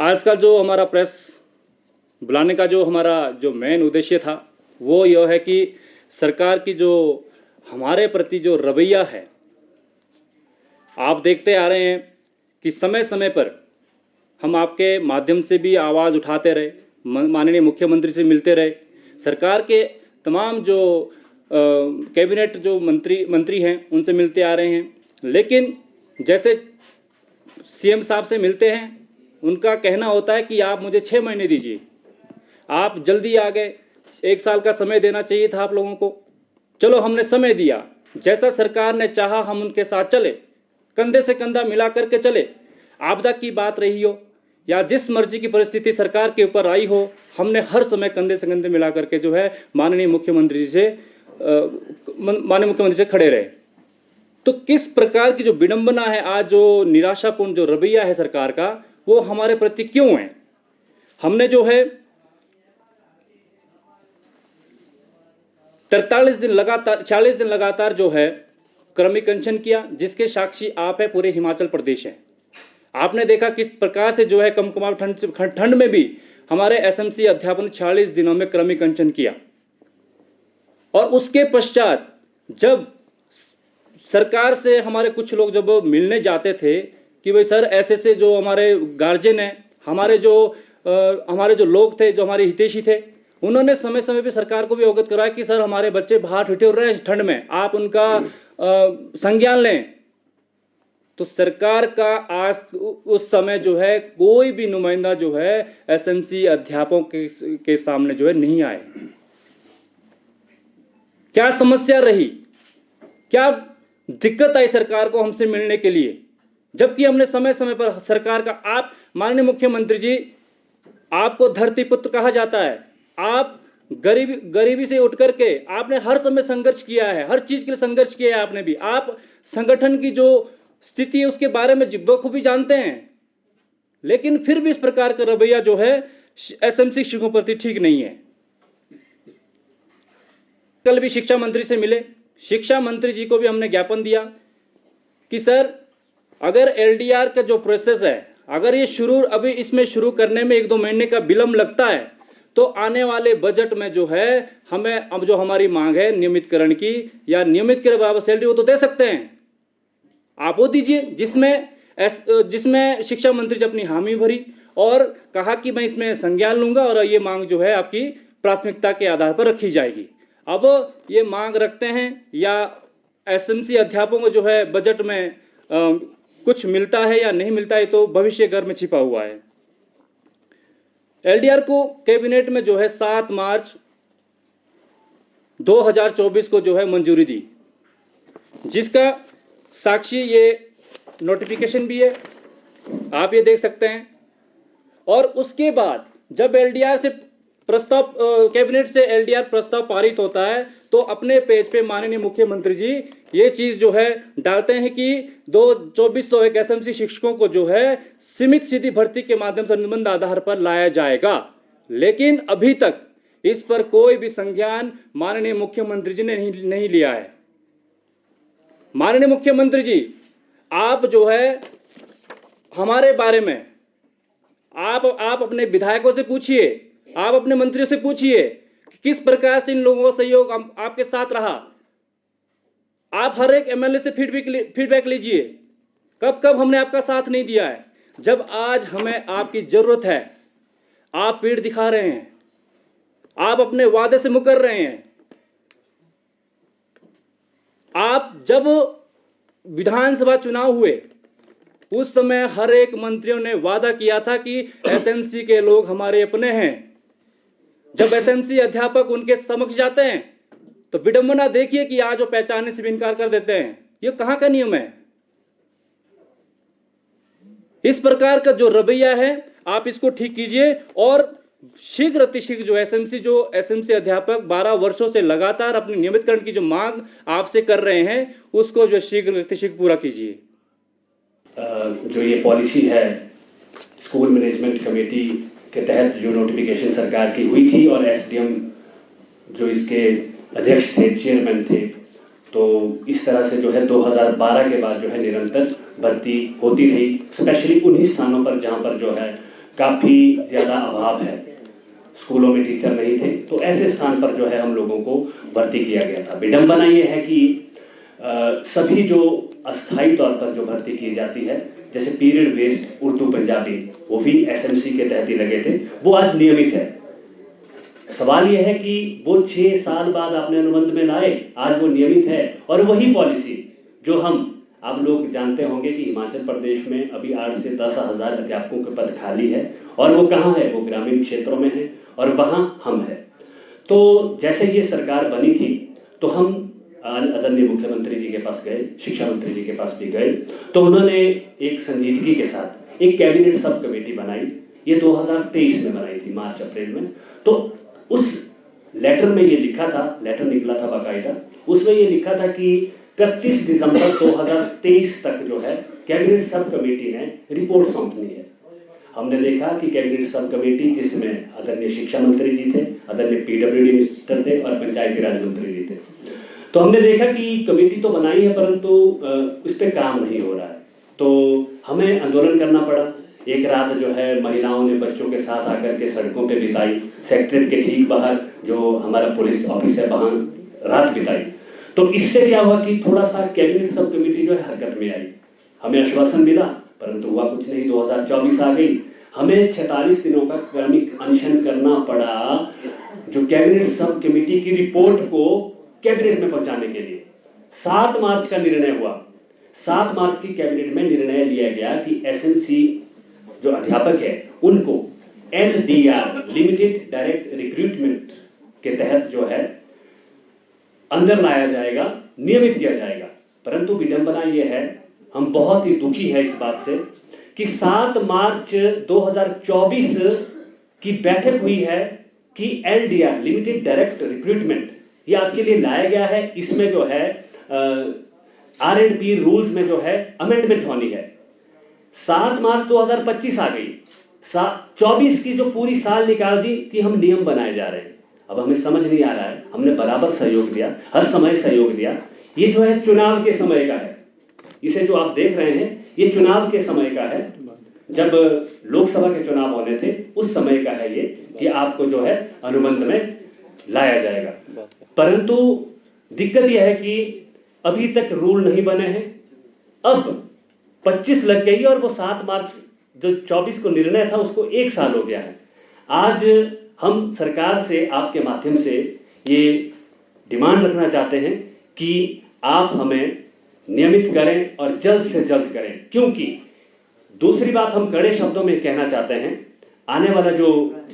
आज का जो हमारा प्रेस बुलाने का जो हमारा जो मेन उद्देश्य था वो यह है कि सरकार की जो हमारे प्रति जो रवैया है, आप देखते आ रहे हैं कि समय समय पर हम आपके माध्यम से भी आवाज़ उठाते रहे, माननीय मुख्यमंत्री से मिलते रहे, सरकार के तमाम जो कैबिनेट जो मंत्री हैं उनसे मिलते आ रहे हैं। लेकिन जैसे सीएम साहब से मिलते हैं, उनका कहना होता है कि आप मुझे 6 महीने दीजिए, आप जल्दी आ गए, 1 साल का समय देना चाहिए था आप लोगों को। चलो हमने समय दिया, जैसा सरकार ने चाहा हम उनके साथ चले, कंधे से कंधा मिला करके चले। आपदा की बात रही हो या जिस मर्जी की परिस्थिति सरकार के ऊपर आई हो, हमने हर समय कंधे से कंधे मिला करके जो है माननीय मुख्यमंत्री से खड़े रहे। तो किस प्रकार की जो विडंबना है, आज जो निराशापूर्ण जो रवैया है सरकार का, वो हमारे प्रति क्यों है? हमने जो है 43 दिन लगातार 46 दिन लगातार जो है क्रमिक अनशन किया, जिसके साक्षी आप है, पूरे हिमाचल प्रदेश है। आपने देखा किस प्रकार से जो है कमकमार ठंड में भी हमारे एसएमसी अध्यापन 46 दिनों में क्रमिक अनशन किया। और उसके पश्चात जब सरकार से हमारे कुछ लोग जब मिलने जाते थे कि भाई सर ऐसे जो हमारे गार्जियन हैं, हमारे जो लोग थे, जो हमारे हितैषी थे, उन्होंने समय समय पे सरकार को भी अवगत कराया कि सर हमारे बच्चे बाहर ठिठुर रहे हैं ठंड में, आप उनका संज्ञान लें। तो सरकार का आज उस समय जो है कोई भी नुमाइंदा जो है एसएमसी अध्यापकों के सामने जो है नहीं आए। क्या समस्या रही, क्या दिक्कत आई सरकार को हमसे मिलने के लिए, जबकि हमने समय समय पर सरकार का, आप माननीय मुख्यमंत्री जी, आपको धरती पुत्र कहा जाता है। आप गरीबी से उठ करके आपने हर समय संघर्ष किया है, हर चीज के लिए संघर्ष किया है आपने भी। आप संगठन की जो स्थिति है उसके बारे में बखूबी जानते हैं, लेकिन फिर भी इस प्रकार का रवैया जो है एसएमसी शिक्षकों प्रति ठीक नहीं है। कल भी शिक्षा मंत्री से मिले, शिक्षा मंत्री जी को भी हमने ज्ञापन दिया कि सर अगर एलडीआर का जो प्रोसेस है, अगर ये अभी इसमें शुरू करने में 1-2 महीने का विलंब लगता है, तो आने वाले बजट में जो है हमें अब जो हमारी मांग है नियमितकरण की या नियमित के बराबर सैलरी वो तो दे सकते हैं, आप वो दीजिए, जिसमें शिक्षा मंत्री जी अपनी हामी भरी और कहा कि मैं इसमें संज्ञान लूंगा और ये मांग जो है आपकी प्राथमिकता के आधार पर रखी जाएगी। अब ये मांग रखते हैं या एसएमसी अध्यापकों को जो है बजट में कुछ मिलता है या नहीं मिलता है, तो भविष्य घर में छिपा हुआ है। एलडीआर को कैबिनेट में जो है 7 मार्च 2024 को जो है मंजूरी दी, जिसका साक्षी ये नोटिफिकेशन भी है, आप ये देख सकते हैं। और उसके बाद जब एलडीआर से प्रस्ताव, कैबिनेट से एलडीआर प्रस्ताव पारित होता है, तो अपने पेज पे माननीय मुख्यमंत्री जी ये चीज जो है डालते हैं कि 2401 एसएमसी शिक्षकों को जो है सीमित सीधी भर्ती के माध्यम से अनुबंध आधार पर लाया जाएगा। लेकिन अभी तक इस पर कोई भी संज्ञान माननीय मुख्यमंत्री जी ने नहीं लिया है। माननीय मुख्यमंत्री जी, आप जो है हमारे बारे में आप अपने विधायकों से पूछिए, आप अपने मंत्रियों से पूछिए कि किस प्रकार से इन लोगों का सहयोग आपके साथ रहा। आप हर एक एमएलए से फीडबैक लीजिए, कब कब हमने आपका साथ नहीं दिया है। जब आज हमें आपकी जरूरत है, आप पीठ दिखा रहे हैं, आप अपने वादे से मुकर रहे हैं। आप जब विधानसभा चुनाव हुए उस समय हर एक मंत्रियों ने वादा किया था कि एसएमसी के लोग हमारे अपने हैं। जब एसएमसी अध्यापक उनके समक्ष जाते हैं तो विडंबना देखिए कि आज वो पहचानने से भी इनकार कर देते हैं। ये कहां का नियम है? इस प्रकार का जो रवैया है आप इसको ठीक कीजिए और शीघ्र अतिशीघ्र जो एसएमसी अध्यापक 12 वर्षों से लगातार अपनी नियमितकरण की जो मांग आपसे कर रहे हैं उसको जो शीघ्र अतिशीघ्र पूरा कीजिए। जो ये पॉलिसी है स्कूल मैनेजमेंट कमेटी के तहत जो नोटिफिकेशन सरकार की हुई थी और एसडीएम जो इसके अध्यक्ष थे, चेयरमैन थे, तो इस तरह से जो है 2012 के बाद जो है निरंतर भर्ती होती रही, स्पेशली उन्हीं स्थानों पर जहां पर जो है काफ़ी ज़्यादा अभाव है, स्कूलों में टीचर नहीं थे, तो ऐसे स्थान पर जो है हम लोगों को भर्ती किया गया था। विडंबना ये है कि सभी जो अस्थायी तौर पर जो भर्ती की जाती है, जैसे पीरियड बेस्ड उर्दू पंजाबी, वो भी एसएमसी के तहत ही लगे थे, वो आज नियमित है। सवाल यह है कि वो 6 साल बाद आपने अनुबंध में लाए, आज वो नियमित है, और वही पॉलिसी जो आप लोग जानते होंगे कि हिमाचल प्रदेश में अभी 8 से 10 हज़ार अध्यापकों के पद खाली है, और वो कहाँ है, वो ग्रामीण क्षेत्रों में है, और वहाँ हम हैं। तो जैसे ये सरकार बनी थी, तो हम आदरणीय मुख्यमंत्री जी के पास गए, शिक्षा मंत्री जी के पास भी गए, तो उन्होंने एक संजीदगी के साथ एक कैबिनेट सब कमेटी बनाई। ये 2023 में बनाई थी, मार्च अप्रैल में। तो उस लेटर में ये लिखा था, लेटर निकला था बाकायदा, उसमें ये लिखा था कि 31 दिसंबर 2023 तक जो है कैबिनेट सब कमेटी ने रिपोर्ट सौंपनी है। हमने देखा कि कैबिनेट सब कमेटी, जिसमें आदरणीय शिक्षा मंत्री जी थे, आदरणीय पीडब्ल्यूडी मिनिस्टर थे और पंचायती राज मंत्री जी थे, तो हमने देखा कि कमेटी तो बनाई है परंतु उस पर काम नहीं हो रहा है। तो हमें आंदोलन करना पड़ा। एक रात जो है महिलाओं ने बच्चों के साथ आकर के सड़कों पे बिताई, सेक्रेटरीट के ठीक बाहर जो हमारा पुलिस ऑफिस है वहाँ रात बिताई। तो इससे क्या हुआ कि थोड़ा सा कैबिनेट सब कमेटी जो है हरकत में आई। हमें आश्वासन मिला परंतु हुआ कुछ नहीं। 2024 आ गई, हमें 46 दिनों का क्रमिक अनशन करना पड़ा जो कैबिनेट सब कमेटी की रिपोर्ट को कैबिनेट में पहुंचाने के लिए। 7 मार्च का निर्णय हुआ। 7 मार्च की कैबिनेट में निर्णय लिया गया कि एसएमसी जो अध्यापक है उनको एलडीआर लिमिटेड डायरेक्ट रिक्रूटमेंट के तहत जो है अंदर लाया जाएगा, नियमित किया जाएगा। परंतु विडंबना यह है, हम बहुत ही दुखी है इस बात से कि 7 मार्च 2024 की बैठक हुई है कि एलडीआर लिमिटेड डायरेक्ट रिक्रूटमेंट ये आपके लिए लाया गया है। इसमें जो है आरएंडपी रूल्स में जो है अमेंडमेंट होनी है। 7 मार्च 2025 आ गई, 24 की जो पूरी साल निकाल दी कि हम नियम बनाए जा रहे हैं। अब हमें समझ नहीं आ रहा है, हमने बराबर सहयोग दिया, हर समय सहयोग दिया। ये जो है चुनाव के समय का है, इसे जो आप देख रहे हैं ये चुनाव के समय का है, जब लोकसभा के चुनाव होने थे उस समय का है ये कि आपको जो है अनुबंध में लाया जाएगा। परंतु दिक्कत यह है कि अभी तक रूल नहीं बने हैं। अब 25 लग गई और वो 7 मार्च जो 24 को निर्णय था उसको 1 साल हो गया है। आज हम सरकार से आपके माध्यम से ये डिमांड रखना चाहते हैं कि आप हमें नियमित करें और जल्द से जल्द करें, क्योंकि दूसरी बात हम कड़े शब्दों में कहना चाहते हैं, आने वाला जो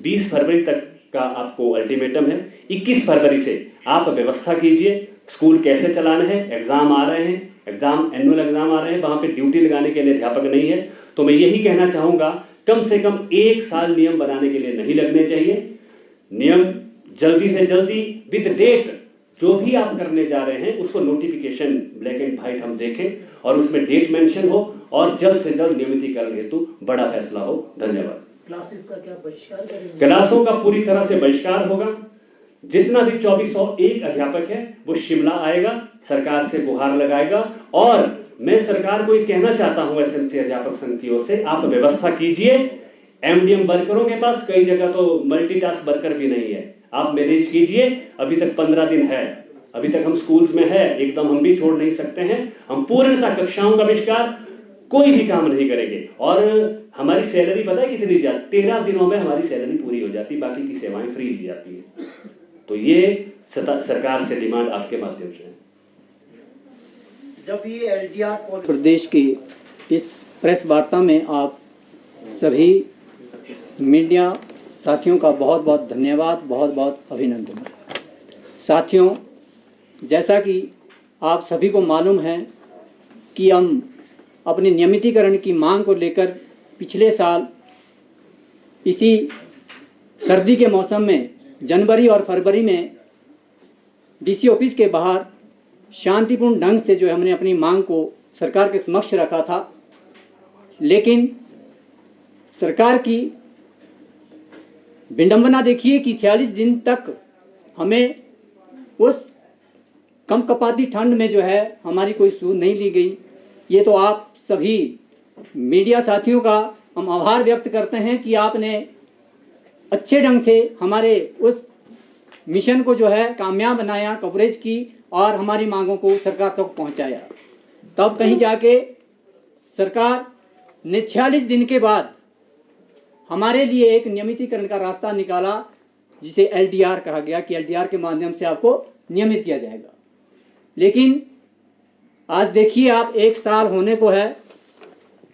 20 फरवरी तक का आपको अल्टीमेटम है, 21 फरवरी से आप व्यवस्था कीजिए स्कूल कैसे चलाने हैं। एग्जाम आ रहे हैं, एनुअल एग्जाम आ रहे हैं, वहां पे ड्यूटी लगाने के लिए अध्यापक नहीं है। तो मैं यही कहना चाहूंगा, कम से कम 1 साल नियम बनाने के लिए नहीं लगने चाहिए। नियम जल्दी से जल्दी विद डेट जो भी आप करने जा रहे हैं उसको नोटिफिकेशन ब्लैक एंड व्हाइट हम देखें और उसमें डेट मेंशन हो और जल्द से जल्द नियमितीकरण हेतु बड़ा फैसला हो। धन्यवाद। क्लासेस का क्या बहिष्कार करेंगे? क्लासों का पूरी तरह से बहिष्कार होगा। जितना भी 2401 अध्यापक है वो शिमला आएगा, सरकार से गुहार लगाएगा। और मैं सरकार को ये कहना चाहता हूं एसएमसी अध्यापक संघ की ओर से, आप व्यवस्था कीजिए। एमडीएम वर्करों के पास कई जगह तो मल्टीटास्क वर्कर भी नहीं है, आप मैनेज कीजिए। अभी तक 15 दिन है, अभी तक हम स्कूल्स में है, एकदम हम भी छोड़ नहीं सकते हैं। हम पूर्णतः कक्षाओं का बहिष्कार, कोई भी काम नहीं करेंगे। और हमारी सैलरी पता है कितनी जाती, 13 दिनों में हमारी सैलरी पूरी हो जाती, बाकी की सेवाएं फ्री दी जाती है। तो ये सरकार से डिमांड आपके माध्यम से है। जब ये एलडीआर प्रदेश की इस प्रेस वार्ता में आप सभी मीडिया साथियों का बहुत बहुत धन्यवाद, बहुत बहुत अभिनंदन। साथियों, जैसा कि आप सभी को मालूम है कि हम अपने नियमितीकरण की मांग को लेकर पिछले साल इसी सर्दी के मौसम में जनवरी और फरवरी में डीसी ऑफिस के बाहर शांतिपूर्ण ढंग से जो है हमने अपनी मांग को सरकार के समक्ष रखा था। लेकिन सरकार की विडंबना देखिए कि 46 दिन तक हमें उस कंपकपाती ठंड में जो है हमारी कोई सूद नहीं ली गई। ये तो आप सभी मीडिया साथियों का हम आभार व्यक्त करते हैं कि आपने अच्छे ढंग से हमारे उस मिशन को जो है कामयाब बनाया, कवरेज की और हमारी मांगों को सरकार तक पहुंचाया। तब कहीं जाके सरकार ने 46 दिन के बाद हमारे लिए एक नियमितीकरण का रास्ता निकाला, जिसे एलडीआर कहा गया कि एलडीआर के माध्यम से आपको नियमित किया जाएगा। लेकिन आज देखिए आप, 1 साल होने को है,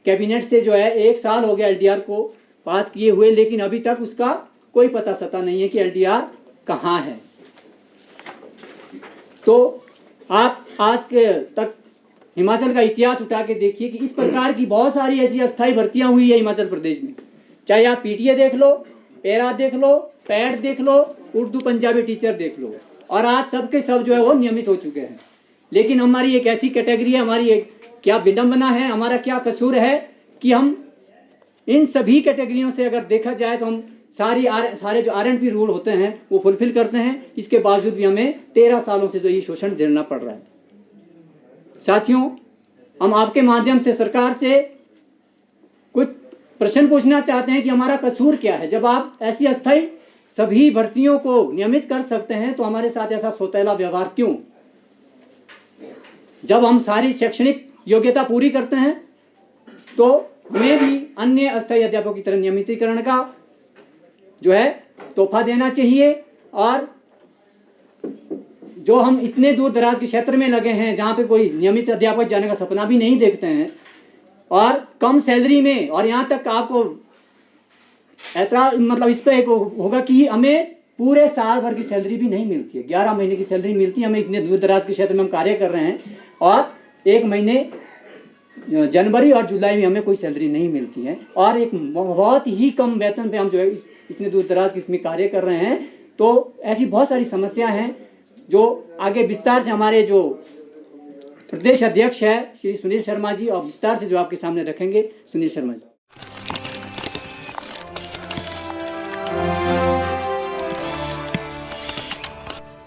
कैबिनेट से जो है 1 साल हो गया एलडीआर को पास किए हुए, लेकिन अभी तक उसका कोई पता सता नहीं है कि एलडीआर कहाँ है। तो आप आज के तक हिमाचल का इतिहास उठा के देखिए कि इस प्रकार की बहुत सारी ऐसी अस्थायी भर्तियां हुई है हिमाचल प्रदेश में। चाहे आप पीटीए देख लो, पैरा देख लो, पैड देख लो, उर्दू पंजाबी टीचर देख लो, और आज सबके सब जो है वो नियमित हो चुके हैं। लेकिन हमारी एक ऐसी कैटेगरी है, हमारी एक क्या विडंबना है, हमारा क्या कसूर है कि हम इन सभी कैटेगरियों से अगर देखा जाए तो हम सारे जो आरएनपी रूल होते हैं वो फुलफिल करते हैं, इसके बावजूद भी हमें 13 सालों से जो ये शोषण झेलना पड़ रहा है। साथियों, हम आपके माध्यम से सरकार से कुछ प्रश्न पूछना चाहते हैं कि हमारा कसूर क्या है। जब आप ऐसी अस्थायी सभी भर्तियों को नियमित कर सकते हैं तो हमारे साथ ऐसा सौतेला व्यवहार क्यों? जब हम सारी शैक्षणिक योग्यता पूरी करते हैं तो हमें भी अन्य अस्थायी अध्यापकों की तरह नियमितीकरण का जो है तोहफा देना चाहिए। और जो हम इतने दूर दराज के क्षेत्र में लगे हैं जहाँ पे कोई नियमित अध्यापक जाने का सपना भी नहीं देखते हैं और कम सैलरी में, और यहाँ तक आपको ऐतराज मतलब इस पर होगा कि हमें पूरे साल भर की सैलरी भी नहीं मिलती है, 11 महीने की सैलरी मिलती है हमें। इतने दूर दराज के क्षेत्र में हम कार्य कर रहे हैं और 1 महीने जनवरी और जुलाई में हमें कोई सैलरी नहीं मिलती है, और एक बहुत ही कम वेतन पे हम जो है इतने दूर दराज के इसमें कार्य कर रहे हैं। तो ऐसी बहुत सारी समस्या हैं जो आगे विस्तार से हमारे जो प्रदेश अध्यक्ष है श्री सुनील शर्मा जी और विस्तार से जो आपके सामने रखेंगे। सुनील शर्मा जी।